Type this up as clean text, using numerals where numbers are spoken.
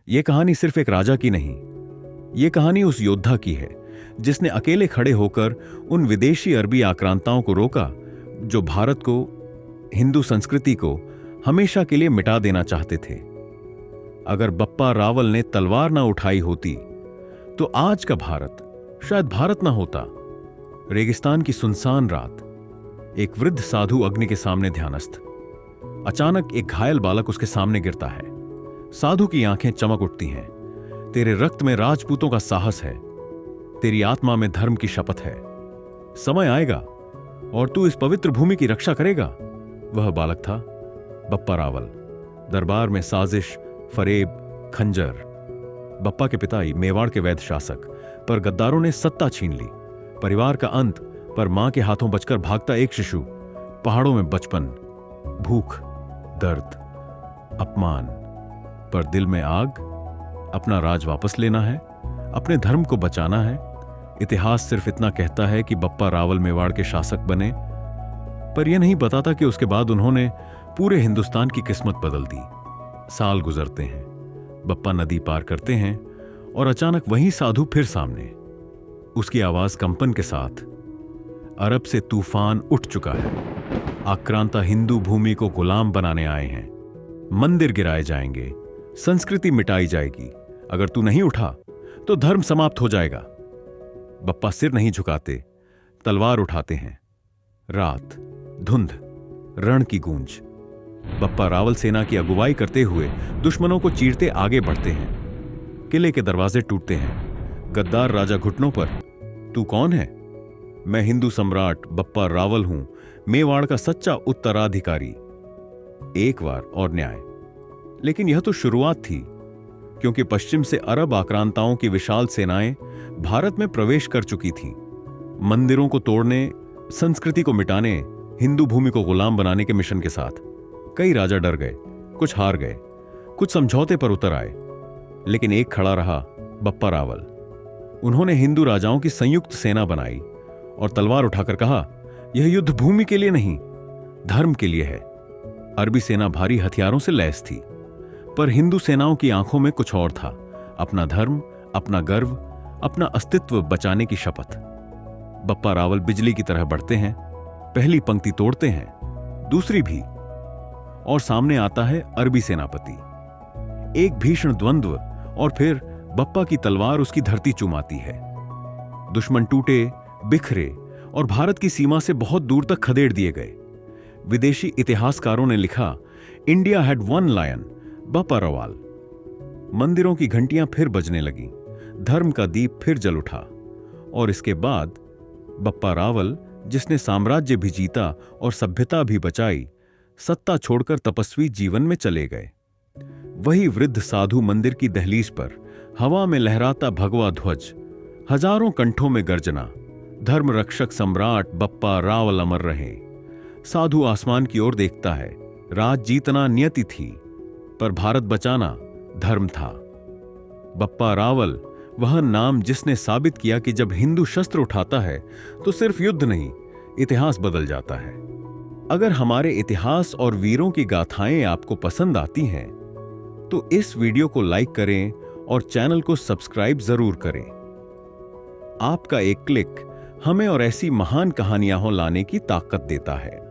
ये कहानी सिर्फ एक राजा की नहीं, ये कहानी उस योद्धा की है जिसने अकेले खड़े होकर उन विदेशी अरबी आक्रांताओं को रोका जो भारत को, हिंदू संस्कृति को हमेशा के लिए मिटा देना चाहते थे। अगर बप्पा रावल ने तलवार ना उठाई होती तो आज का भारत शायद भारत ना होता। रेगिस्तान की सुनसान रात, एक वृद्ध साधु अग्नि के सामने ध्यानस्थ। अचानक एक घायल बालक उसके सामने गिरता है। साधु की आंखें चमक उठती हैं। तेरे रक्त में राजपूतों का साहस है, तेरी आत्मा में धर्म की शपथ है। समय आएगा और तू इस पवित्र भूमि की रक्षा करेगा। वह बालक था बप्पा रावल। दरबार में साजिश, फरेब, खंजर। बप्पा के पिता मेवाड़ के वैध शासक, पर गद्दारों ने सत्ता छीन ली। परिवार का अंत, पर मां के हाथों बचकर भागता एक शिशु। पहाड़ों में बचपन, भूख, दर्द, अपमान, पर दिल में आग। अपना राज वापस लेना है, अपने धर्म को बचाना है। इतिहास सिर्फ इतना कहता है कि बप्पा रावल मेवाड़ के शासक बने, पर यह नहीं बताता कि उसके बाद उन्होंने पूरे हिंदुस्तान की किस्मत बदल दी। साल गुजरते हैं, बप्पा नदी पार करते हैं और अचानक वही साधु फिर सामने। उसकी आवाज कंपन के साथ, अरब से तूफान उठ चुका है। आक्रांता हिंदू भूमि को गुलाम बनाने आए हैं। मंदिर गिराए जाएंगे, संस्कृति मिटाई जाएगी। अगर तू नहीं उठा तो धर्म समाप्त हो जाएगा। बप्पा सिर नहीं झुकाते, तलवार उठाते हैं। रात, धुंध, रण की गूंज। बप्पा रावल सेना की अगुवाई करते हुए दुश्मनों को चीरते आगे बढ़ते हैं। किले के दरवाजे टूटते हैं। गद्दार राजा घुटनों पर। तू कौन है? मैं हिंदू सम्राट बप्पा रावल हूं, मेवाड़ का सच्चा उत्तराधिकारी। एक बार और न्याय। लेकिन यह तो शुरुआत थी, क्योंकि पश्चिम से अरब आक्रांताओं की विशाल सेनाएं भारत में प्रवेश कर चुकी थीं। मंदिरों को तोड़ने, संस्कृति को मिटाने, हिंदू भूमि को गुलाम बनाने के मिशन के साथ। कई राजा डर गए, कुछ हार गए, कुछ समझौते पर उतर आए, लेकिन एक खड़ा रहा, बप्पा रावल। उन्होंने हिंदू राजाओं की संयुक्त सेना बनाई और तलवार उठाकर कहा, यह युद्ध भूमि के लिए नहीं, धर्म के लिए है। अरबी सेना भारी हथियारों से लैस थी, पर हिंदू सेनाओं की आंखों में कुछ और था। अपना धर्म, अपना गर्व, अपना अस्तित्व बचाने की शपथ। बप्पा रावल बिजली की तरह बढ़ते हैं। पहली पंक्ति तोड़ते हैं, दूसरी भी, और सामने आता है अरबी सेनापति। एक भीषण द्वंद्व और फिर बप्पा की तलवार उसकी धरती चुमाती है। दुश्मन टूटे, बिखरे और भारत की सीमा से बहुत दूर तक खदेड़ दिए गए। विदेशी इतिहासकारों ने लिखा, India had one lion, Bappa Rawal. मंदिरों की घंटियां फिर बजने लगीं, धर्म का दीप फिर जल उठा। और इसके बाद बप्पा रावल, जिसने साम्राज्य भी जीता और सभ्यता भी बचाई, सत्ता छोड़कर तपस्वी जीवन में चले गए। वही वृद्ध साधु मंदिर की दहलीज पर, हवा में लहराता भगवा ध्वज, हजारों कंठों में गर्जना, धर्म रक्षक सम्राट बप्पा रावल अमर रहे। साधु आसमान की ओर देखता है। राज जीतना नियति थी, पर भारत बचाना धर्म था। बप्पा रावल, वह नाम जिसने साबित किया कि जब हिंदू शस्त्र उठाता है तो सिर्फ युद्ध नहीं, इतिहास बदल जाता है। अगर हमारे इतिहास और वीरों की गाथाएं आपको पसंद आती हैं तो इस वीडियो को लाइक करें और चैनल को सब्सक्राइब जरूर करें। आपका एक क्लिक हमें और ऐसी महान कहानियां लाने की ताकत देता है।